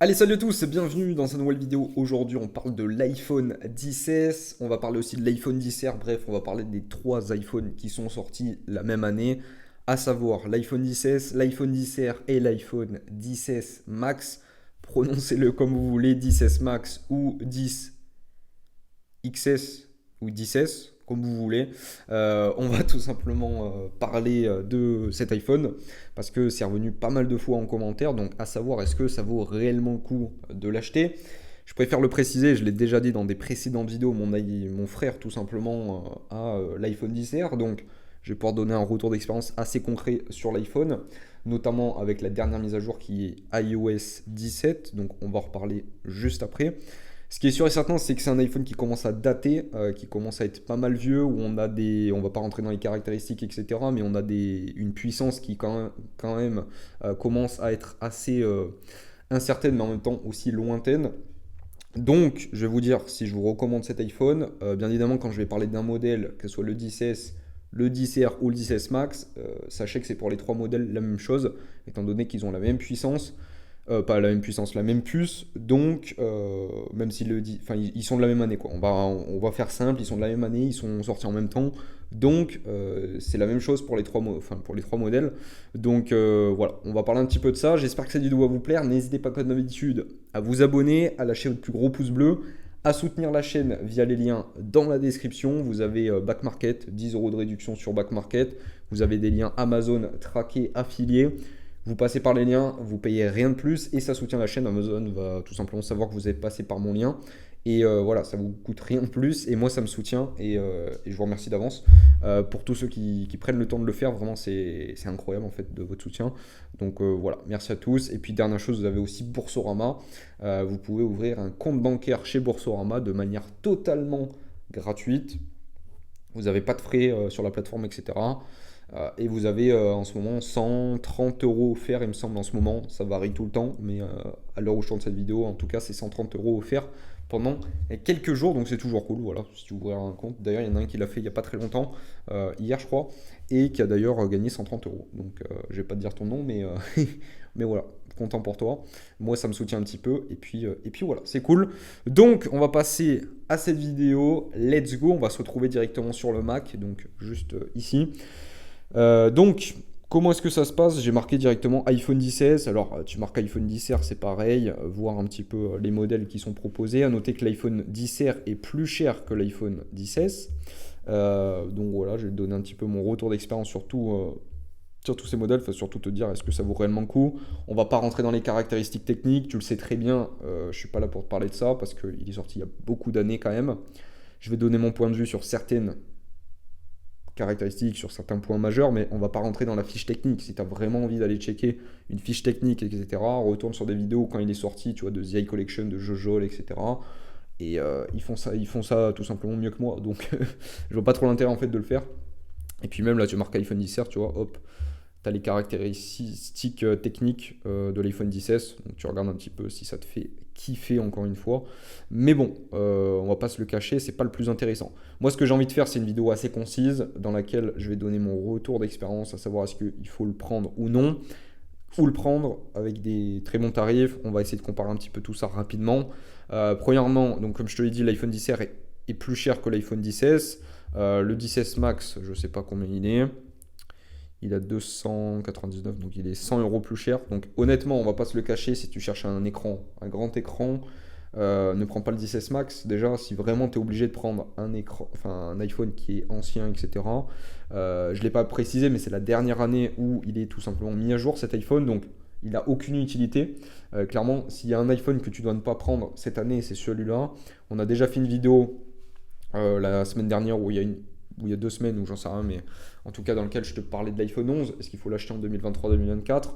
Allez, salut à tous, bienvenue dans cette nouvelle vidéo. Aujourd'hui, on parle de l'iPhone 10S, on va parler aussi de l'iPhone 10R, bref, on va parler des trois iPhones qui sont sortis la même année, à savoir l'iPhone 10S, l'iPhone 10R et l'iPhone 10S Max. Prononcez-le comme vous voulez, 10S Max ou 10XS ou 10S, comme vous voulez. On va tout simplement parler de cet iPhone parce que c'est revenu pas mal de fois en commentaire. Donc, à savoir, est-ce que ça vaut réellement le coup de l'acheter? Je préfère le préciser, je l'ai déjà dit dans des précédentes vidéos. Mon frère, tout simplement, a l'iPhone 10R. Donc, je vais pouvoir donner un retour d'expérience assez concret sur l'iPhone, notamment avec la dernière mise à jour qui est iOS 17. Donc, on va en reparler juste après. Ce qui est sûr et certain, c'est que c'est un iPhone qui commence à dater, qui commence à être pas mal vieux, où on va pas rentrer dans les caractéristiques, etc., mais on a une puissance qui quand même commence à être assez incertaine, mais en même temps aussi lointaine. Donc, je vais vous dire si je vous recommande cet iPhone. Bien évidemment, quand je vais parler d'un modèle, que ce soit le 10S, le 10R ou le 10S Max, sachez que c'est pour les trois modèles la même chose, étant donné qu'ils ont la même puissance. Pas la même puissance, la même puce, donc même s'ils le disent, enfin ils sont de la même année quoi. On va faire simple, ils sont de la même année, ils sont sortis en même temps, donc c'est la même chose pour pour les trois modèles. Donc voilà, on va parler un petit peu de ça. J'espère que cette vidéo va vous plaire. N'hésitez pas comme d'habitude à vous abonner, à lâcher votre plus gros pouce bleu, à soutenir la chaîne via les liens dans la description. Vous avez Back Market, 10 euros de réduction sur Back Market. Vous avez des liens Amazon traqués, affiliés. Vous passez par les liens, vous payez rien de plus et ça soutient la chaîne. Amazon va tout simplement savoir que vous êtes passé par mon lien. Et voilà, ça vous coûte rien de plus et moi ça me soutient et je vous remercie d'avance. Pour tous ceux qui prennent le temps de le faire, vraiment c'est incroyable en fait de votre soutien. Donc voilà, merci à tous. Et puis dernière chose, vous avez aussi Boursorama. Vous pouvez ouvrir un compte bancaire chez Boursorama de manière totalement gratuite. Vous n'avez pas de frais sur la plateforme, etc. Et vous avez en ce moment 130 euros offerts, il me semble, en ce moment. Ça varie tout le temps, mais à l'heure où je tourne cette vidéo, en tout cas, c'est 130 euros offerts pendant quelques jours, donc c'est toujours cool. Voilà, si vous ouvrez un compte. D'ailleurs, il y en a un qui l'a fait il n'y a pas très longtemps, hier, je crois, et qui a d'ailleurs gagné 130 euros. Donc, je vais pas te dire ton nom, mais, mais voilà, content pour toi. Moi, ça me soutient un petit peu, et puis voilà, c'est cool. Donc, on va passer à cette vidéo. Let's go, on va se retrouver directement sur le Mac, donc juste ici. Donc, comment est-ce que ça se passe? J'ai marqué directement iPhone 10S. Alors, tu marques iPhone 10R, c'est pareil. Voir un petit peu les modèles qui sont proposés. À noter que l'iPhone 10R est plus cher que l'iPhone 10S. Donc voilà, je vais te donner un petit peu mon retour d'expérience sur tous ces modèles. Enfin, surtout te dire est-ce que ça vaut réellement le coup. On va pas rentrer dans les caractéristiques techniques. Tu le sais très bien. Je suis pas là pour te parler de ça parce qu'il est sorti il y a beaucoup d'années quand même. Je vais donner mon point de vue sur certaines caractéristiques, sur certains points majeurs, mais on va pas rentrer dans la fiche technique. Si tu as vraiment envie d'aller checker une fiche technique, etc., retourne sur des vidéos quand il est sorti, tu vois, de The Eye Collection, de Jojo, etc. Et ils font ça tout simplement mieux que moi, donc je vois pas trop l'intérêt en fait de le faire. Et puis même là, tu marques iPhone 10R, tu vois, hop, tu as les caractéristiques techniques de l'iPhone 10S, donc tu regardes un petit peu si ça te fait kiffer encore une fois. Mais bon, on va pas se le cacher, c'est pas le plus intéressant. Moi, ce que j'ai envie de faire, c'est une vidéo assez concise dans laquelle je vais donner mon retour d'expérience, à savoir est-ce qu'il faut le prendre ou non, ou le prendre avec des très bons tarifs. On va essayer de comparer un petit peu tout ça rapidement. Premièrement, donc comme je te l'ai dit, l'iPhone 10R est plus cher que l'iPhone 10S. Le 10S Max, je sais pas combien il est. Il a 299, donc il est 100 euros plus cher. Donc honnêtement, on va pas se le cacher, si tu cherches un écran, un grand écran, ne prends pas le 10S Max. Déjà, si vraiment tu es obligé de prendre un écran, enfin un iPhone qui est ancien, etc. Je ne l'ai pas précisé, mais c'est la dernière année où il est tout simplement mis à jour cet iPhone, donc il n'a aucune utilité. Clairement, s'il y a un iPhone que tu dois ne pas prendre cette année, c'est celui-là. On a déjà fait une vidéo la semaine dernière où il y a 2 semaines, ou j'en sais rien, mais en tout cas dans lequel je te parlais de l'iPhone 11. Est-ce qu'il faut l'acheter en 2023-2024?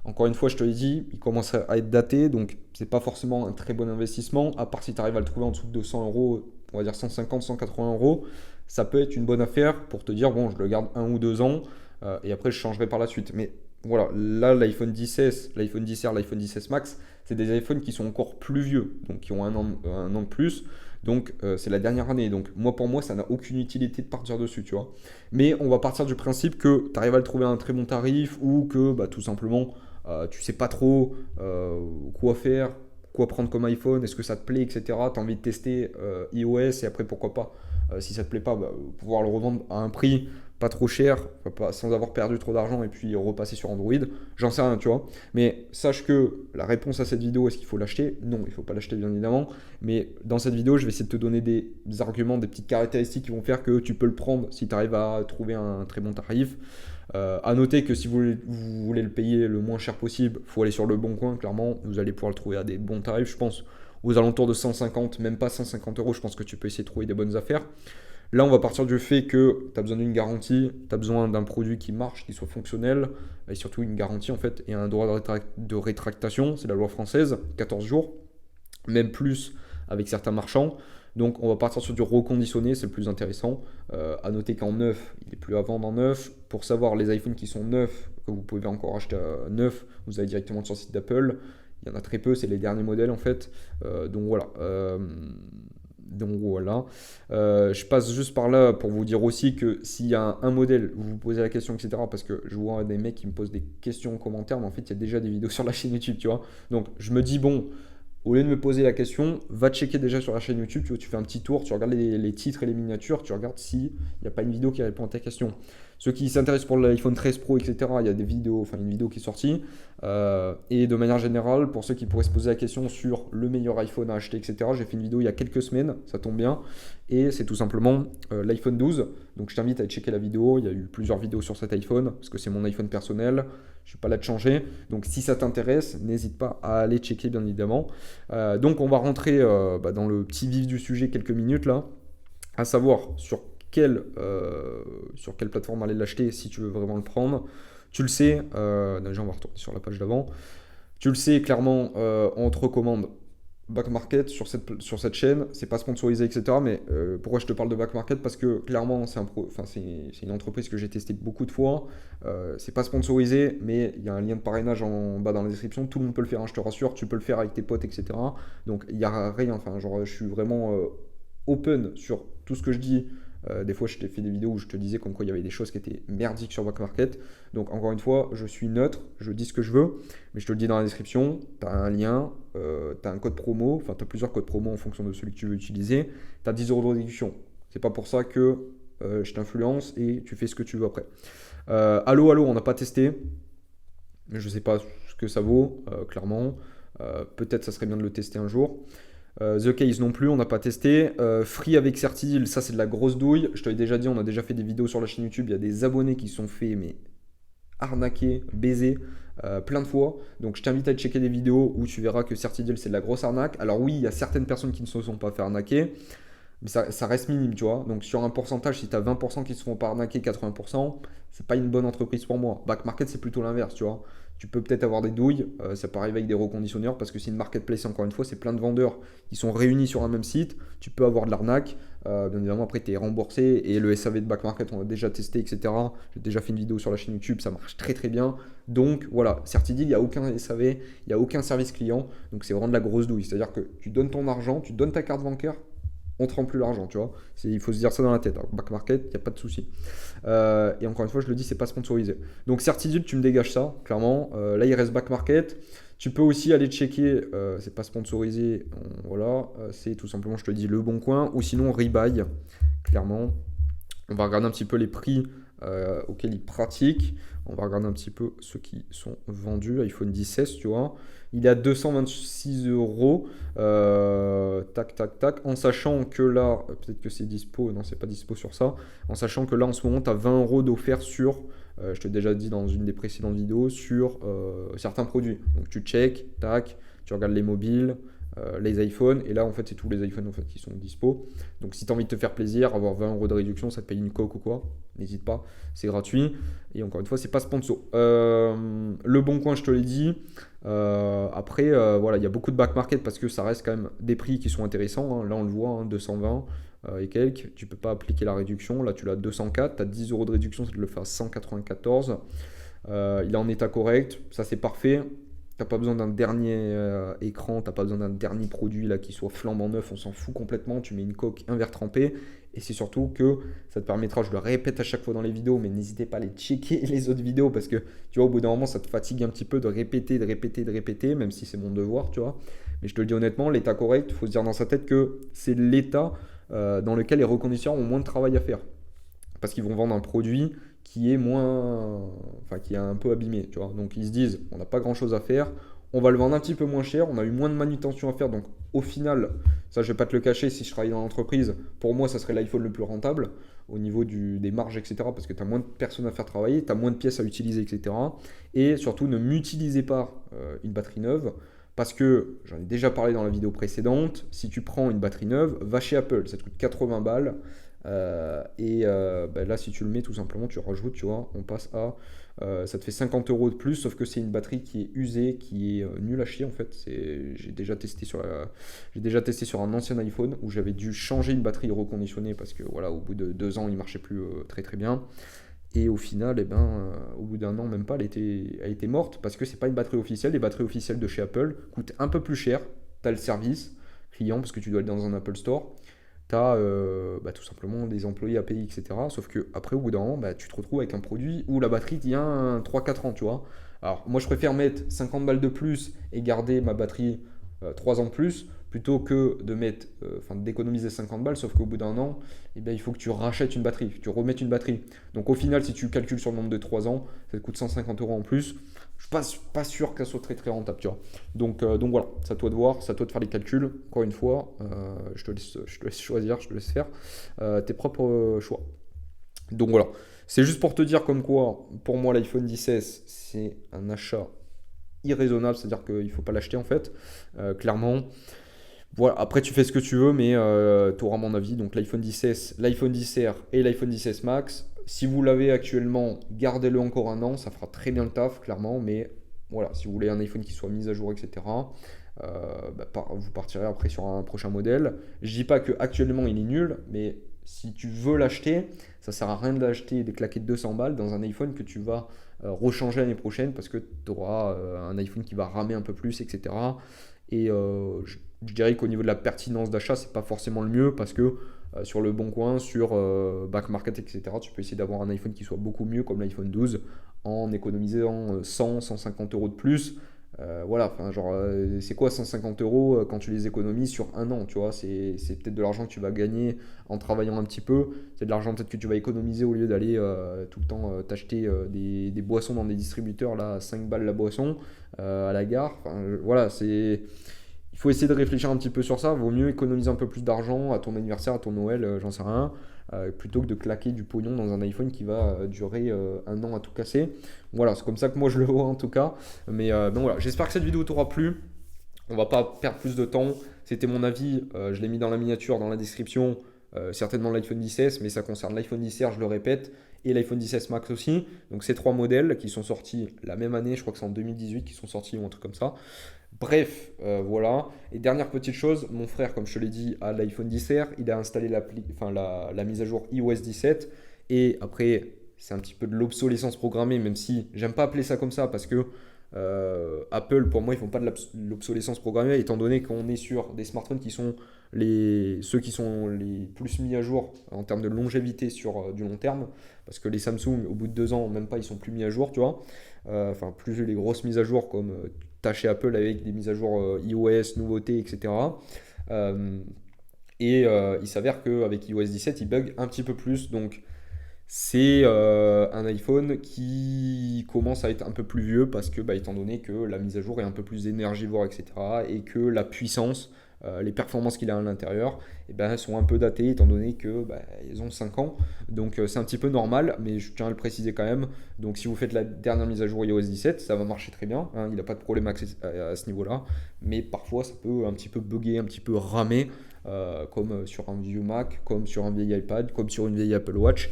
Encore une fois, je te l'ai dit, il commence à être daté, donc c'est pas forcément un très bon investissement, à part si tu arrives à le trouver en dessous de 200 euros, on va dire 150, 180 euros. Ça peut être une bonne affaire pour te dire, bon, je le garde 1 ou 2 ans, et après je changerai par la suite. Mais voilà, là, l'iPhone 10S, l'iPhone 10R, l'iPhone 10S Max, c'est des iPhones qui sont encore plus vieux, donc qui ont un an de plus. Donc c'est la dernière année. Donc moi pour moi ça n'a aucune utilité de partir dessus, tu vois. Mais on va partir du principe que tu arrives à le trouver à un très bon tarif ou que bah, tout simplement tu sais pas trop quoi faire. quoi prendre comme iPhone, est-ce que ça te plaît, etc. Tu as envie de tester iOS et après pourquoi pas. Si ça te plaît pas, pouvoir le revendre à un prix pas trop cher, sans avoir perdu trop d'argent et puis repasser sur Android, j'en sais rien, tu vois. Mais sache que la réponse à cette vidéo, est-ce qu'il faut l'acheter? Non, il ne faut pas l'acheter bien évidemment. Mais dans cette vidéo, je vais essayer de te donner des arguments, des petites caractéristiques qui vont faire que tu peux le prendre si tu arrives à trouver un très bon tarif. À noter que si vous voulez le payer le moins cher possible, il faut aller sur le bon coin, clairement. Vous allez pouvoir le trouver à des bons tarifs, je pense, aux alentours de 150, même pas 150 euros. Je pense que tu peux essayer de trouver des bonnes affaires. Là, on va partir du fait que tu as besoin d'une garantie, tu as besoin d'un produit qui marche, qui soit fonctionnel, et surtout une garantie en fait, et un droit de rétractation, c'est la loi française, 14 jours, même plus avec certains marchands. Donc on va partir sur du reconditionné, c'est le plus intéressant. À noter qu'en neuf, il est plus à vendre en neuf. Pour savoir les iPhones qui sont neufs, que vous pouvez encore acheter à neuf, vous allez directement sur le site d'Apple. Il y en a très peu, c'est les derniers modèles en fait. Donc voilà. Je passe juste par là pour vous dire aussi que s'il y a un modèle, vous vous posez la question, etc. Parce que je vois des mecs qui me posent des questions en commentaire, mais en fait, il y a déjà des vidéos sur la chaîne YouTube, tu vois. Donc, je me dis, bon, au lieu de me poser la question, va checker déjà sur la chaîne YouTube, tu fais un petit tour, tu regardes les titres et les miniatures, tu regardes s'il n'y a pas une vidéo qui répond à ta question. Ceux qui s'intéressent pour l'iPhone 13 Pro, etc., il y a des vidéos, enfin une vidéo qui est sortie. Et de manière générale, pour ceux qui pourraient se poser la question sur le meilleur iPhone à acheter, etc., j'ai fait une vidéo il y a quelques semaines, ça tombe bien. Et c'est tout simplement l'iPhone 12. Donc je t'invite à checker la vidéo, il y a eu plusieurs vidéos sur cet iPhone, parce que c'est mon iPhone personnel. Je ne suis pas là de changer. Donc si ça t'intéresse, n'hésite pas à aller checker bien évidemment. Donc on va rentrer dans le petit vif du sujet quelques minutes là, à savoir sur quelle plateforme aller l'acheter si tu veux vraiment le prendre. Tu le sais, déjà on va retourner sur la page d'avant. Tu le sais clairement, on te recommande Back Market sur cette chaîne. C'est pas sponsorisé, etc. Mais pourquoi je te parle de Back Market? Parce que clairement, c'est une entreprise que j'ai testée beaucoup de fois. C'est pas sponsorisé, mais il y a un lien de parrainage en bas dans la description. Tout le monde peut le faire, hein, je te rassure. Tu peux le faire avec tes potes, etc. Donc il n'y a rien. Enfin, genre, je suis vraiment open sur tout ce que je dis. Des fois, je t'ai fait des vidéos où je te disais comme quoi il y avait des choses qui étaient merdiques sur Back Market. Donc, encore une fois, je suis neutre, je dis ce que je veux, mais je te le dis dans la description. Tu as un lien, tu as un code promo, enfin, tu as plusieurs codes promo en fonction de celui que tu veux utiliser. Tu as 10 euros de réduction. C'est pas pour ça que je t'influence et tu fais ce que tu veux après. Allo, on n'a pas testé. Je sais pas ce que ça vaut, clairement. Peut-être ça serait bien de le tester un jour. The Case non plus, on n'a pas testé. Free avec Certidil, ça c'est de la grosse douille. Je te l'ai déjà dit, on a déjà fait des vidéos sur la chaîne YouTube. Il y a des abonnés qui sont faits, mais arnaquer, baiser plein de fois. Donc je t'invite à checker des vidéos où tu verras que Certidil c'est de la grosse arnaque. Alors oui, il y a certaines personnes qui ne se sont pas fait arnaquer, mais ça reste minime, tu vois. Donc sur un pourcentage, si tu as 20% qui se font pas arnaquer, 80%, c'est pas une bonne entreprise pour moi. Back Market, c'est plutôt l'inverse, tu vois. Tu peux peut-être avoir des douilles, ça peut arriver avec des reconditionneurs parce que c'est une marketplace, encore une fois, c'est plein de vendeurs qui sont réunis sur un même site. Tu peux avoir de l'arnaque, bien évidemment, après tu es remboursé et le SAV de Back Market, on a déjà testé, etc. J'ai déjà fait une vidéo sur la chaîne YouTube, ça marche très très bien. Donc voilà, Certidil, il n'y a aucun SAV, il n'y a aucun service client, donc c'est vraiment de la grosse douille. C'est-à-dire que tu donnes ton argent, tu donnes ta carte bancaire, on ne te rend plus l'argent, tu vois. Il faut se dire ça dans la tête. Alors, Back Market, il n'y a pas de souci. Et encore une fois, je le dis, c'est pas sponsorisé. Donc Certidil, tu me dégages ça, clairement. Là, il reste Back Market. Tu peux aussi aller checker, c'est pas sponsorisé, voilà. C'est tout simplement, je te dis, Le Bon Coin. Ou sinon, Rebuy, clairement. On va regarder un petit peu les prix auxquels ils pratiquent. On va regarder un petit peu ceux qui sont vendus. iPhone 16, tu vois. Il est à 226 euros. Tac. En sachant que là, peut-être que c'est dispo. Non, c'est pas dispo sur ça. En sachant que là, en ce moment, tu as 20 euros d'offert sur, je t'ai déjà dit dans une des précédentes vidéos, sur certains produits. Donc tu check, tac, tu regardes les mobiles, les iPhones, et là en fait c'est tous les iPhones en fait qui sont dispo. Donc si tu as envie de te faire plaisir, avoir 20 euros de réduction, ça te paye une coque ou quoi, n'hésite pas, c'est gratuit. Et encore une fois, c'est pas sponsor. Le Bon Coin, je te l'ai dit. Après, voilà, il y a beaucoup de back market parce que ça reste quand même des prix qui sont intéressants, hein. Là on le voit, hein, 220 et quelques. Tu peux pas appliquer la réduction. Là tu l'as à 204, tu as 10 euros de réduction, ça te le fait à 194. Il est en état correct, ça c'est parfait. T'as pas besoin d'un dernier écran, t'as pas besoin d'un dernier produit là qui soit flambant neuf, on s'en fout complètement. Tu mets une coque, un verre trempé, et c'est surtout que ça te permettra, je le répète à chaque fois dans les vidéos, mais n'hésitez pas à aller checker les autres vidéos parce que tu vois, au bout d'un moment, ça te fatigue un petit peu de répéter, même si c'est mon devoir, tu vois. Mais je te le dis honnêtement, l'état correct, il faut se dire dans sa tête que c'est l'état dans lequel les reconditionneurs ont moins de travail à faire. Parce qu'ils vont vendre un produit qui est moins, enfin qui est un peu abîmé, tu vois. Donc ils se disent, on n'a pas grand-chose à faire, on va le vendre un petit peu moins cher, on a eu moins de manutention à faire, donc au final, ça je vais pas te le cacher, si je travaille dans l'entreprise, pour moi ça serait l'iPhone le plus rentable au niveau des marges, etc. Parce que tu as moins de personnes à faire travailler, tu as moins de pièces à utiliser, etc. Et surtout, ne m'utilisez pas une batterie neuve. Parce que, j'en ai déjà parlé dans la vidéo précédente, si tu prends une batterie neuve, va chez Apple, ça te coûte 80 balles. Là, si tu le mets tout simplement, tu rajoutes, tu vois, on passe à. Ça te fait 50 euros de plus, sauf que c'est une batterie qui est usée, qui est nulle à chier en fait. J'ai déjà testé sur un ancien iPhone où j'avais dû changer une batterie reconditionnée parce que voilà, au bout de 2 ans, il marchait plus très très bien. Et au final, au bout d'un an, même pas, elle était morte parce que c'est pas une batterie officielle. Les batteries officielles de chez Apple coûtent un peu plus cher. Tu as le service client parce que tu dois aller dans un Apple Store. Tu as tout simplement des employés à payer, etc. Sauf que après, au bout d'un moment, tu te retrouves avec un produit où la batterie tient 3-4 ans, tu vois. Alors, moi, je préfère mettre 50 balles de plus et garder ma batterie 3 ans de plus plutôt que d'économiser 50 balles, sauf qu'au bout d'un an, il faut que tu rachètes une batterie, que tu remettes une batterie. Donc au final, si tu calcules sur le nombre de 3 ans, ça te coûte 150 euros en plus. Je ne suis pas sûr qu'elle soit très très rentable, tu vois. Donc voilà, c'est à toi de voir, c'est à toi de faire les calculs. Encore une fois, je te laisse choisir, je te laisse faire tes propres choix. Donc voilà, c'est juste pour te dire comme quoi, pour moi, l'iPhone 10S, c'est un achat irraisonnable, c'est-à-dire qu'il ne faut pas l'acheter en fait, clairement. Voilà, après tu fais ce que tu veux, mais tu auras mon avis. Donc l'iPhone 10S, l'iPhone 10R et l'iPhone 10S Max. Si vous l'avez actuellement, gardez-le encore un an, ça fera très bien le taf, clairement. Mais voilà, si vous voulez un iPhone qui soit mis à jour, etc., vous partirez après sur un prochain modèle. Je dis pas que actuellement il est nul, mais si tu veux l'acheter, ça sert à rien de l'acheter et de claquer 200 balles dans un iPhone que tu vas rechanger l'année prochaine parce que tu auras un iPhone qui va ramer un peu plus, etc. Et je dirais qu'au niveau de la pertinence d'achat, c'est pas forcément le mieux parce que sur le bon coin, sur Back Market, etc., tu peux essayer d'avoir un iPhone qui soit beaucoup mieux comme l'iPhone 12 en économisant 100-150 euros de plus. Voilà, enfin, genre, c'est quoi 150 euros quand tu les économises sur un an, tu vois, c'est peut-être de l'argent que tu vas gagner en travaillant un petit peu, c'est de l'argent peut-être que tu vas économiser au lieu d'aller tout le temps t'acheter des boissons dans des distributeurs, là, à 5 balles la boisson, à la gare, enfin, voilà, il faut essayer de réfléchir un petit peu sur ça. Vaut mieux économiser un peu plus d'argent à ton anniversaire, à ton Noël, j'en sais rien, plutôt que de claquer du pognon dans un iPhone qui va durer un an à tout casser. Voilà, c'est comme ça que moi je le vois en tout cas. Mais donc voilà, j'espère que cette vidéo t'aura plu. On va pas perdre plus de temps. C'était mon avis, je l'ai mis dans la miniature, dans la description. Certainement l'iPhone 10S, mais ça concerne l'iPhone 10R, je le répète, et l'iPhone 10S Max aussi. Donc ces trois modèles qui sont sortis la même année, je crois que c'est en 2018 qui sont sortis ou un truc comme ça. Bref, voilà. Et dernière petite chose, mon frère, comme je te l'ai dit, a l'iPhone 10R, il a installé la mise à jour iOS 17. Et après, c'est un petit peu de l'obsolescence programmée, même si j'aime pas appeler ça comme ça, parce que Apple, pour moi, ils font pas de l'obsolescence programmée, étant donné qu'on est sur des smartphones qui sont ceux qui sont les plus mis à jour en termes de longévité sur du long terme. Parce que les Samsung, au bout de 2 ans, même pas, ils sont plus mis à jour, tu vois. Enfin, plus les grosses mises à jour comme t'as chez Apple avec des mises à jour iOS, nouveautés, etc. Il s'avère qu'avec iOS 17, il bug un petit peu plus. Donc, c'est un iPhone qui commence à être un peu plus vieux parce que, étant donné que la mise à jour est un peu plus énergivore, etc. Et que la puissance, les performances qu'il a à l'intérieur, elles sont un peu datées étant donné que ils ont 5 ans. Donc c'est un petit peu normal, mais je tiens à le préciser quand même. Donc si vous faites la dernière mise à jour iOS 17, ça va marcher très bien, hein, il n'a pas de problème à ce niveau-là. Mais parfois ça peut un petit peu bugger, un petit peu ramer. Comme sur un vieux Mac, comme sur un vieil iPad, comme sur une vieille Apple Watch,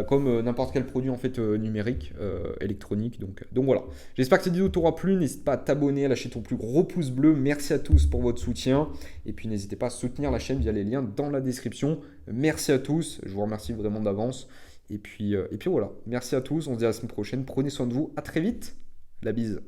comme n'importe quel produit en fait numérique, électronique. Donc voilà. J'espère que cette vidéo t'aura plu. N'hésite pas à t'abonner, à lâcher ton plus gros pouce bleu. Merci à tous pour votre soutien. Et puis n'hésitez pas à soutenir la chaîne via les liens dans la description. Merci à tous. Je vous remercie vraiment d'avance. Et puis voilà. Merci à tous. On se dit à la semaine prochaine. Prenez soin de vous. À très vite. La bise.